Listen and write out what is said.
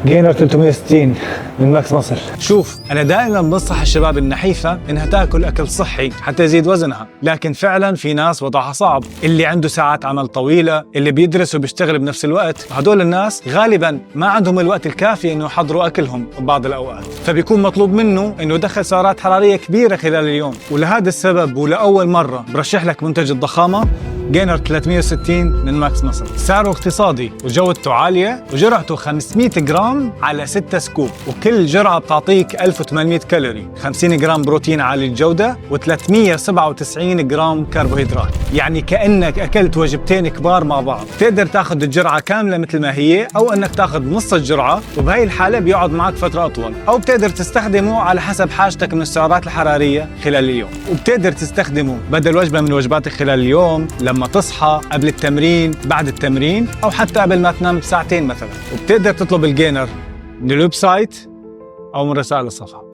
جينر 360 من ماكس ماسل. شوف، أنا دائما بنصح الشباب النحيفة إنها تاكل أكل صحي حتى يزيد وزنها، لكن فعلا في ناس وضعها صعب، اللي عنده ساعات عمل طويلة، اللي بيدرس وبيشتغل بنفس الوقت، وهدول الناس غالبا ما عندهم الوقت الكافي إنه يحضروا أكلهم ببعض الأوقات، فبيكون مطلوب منه إنه يدخل سعرات حرارية كبيرة خلال اليوم. ولهذا السبب ولأول مرة برشح لك منتج الضخامة جينر 360 من ماكس ماسل. سعره اقتصادي وجودته عالية، وجرعته 500 جرام على 6 سكوب، وكل جرعة بتعطيك 1800 كالوري، 50 جرام بروتين عالي الجودة، و397 جرام كربوهيدرات. يعني كأنك أكلت وجبتين كبار مع بعض. تقدر تاخذ الجرعة كاملة مثل ما هي، أو أنك تاخذ نص الجرعة، وبهي الحالة بيقعد معك فترة أطول، أو بتقدر تستخدمه على حسب حاجتك من السعرات الحرارية خلال اليوم. وبتقدر تستخدمه بدل وجبة من وجباتك خلال اليوم، لما تصحى، قبل التمرين، بعد التمرين، أو حتى قبل ما تنام بساعتين مثلا. وبتقدر تطلب الجينر من الويب سايت أو من رسائل الصفحة.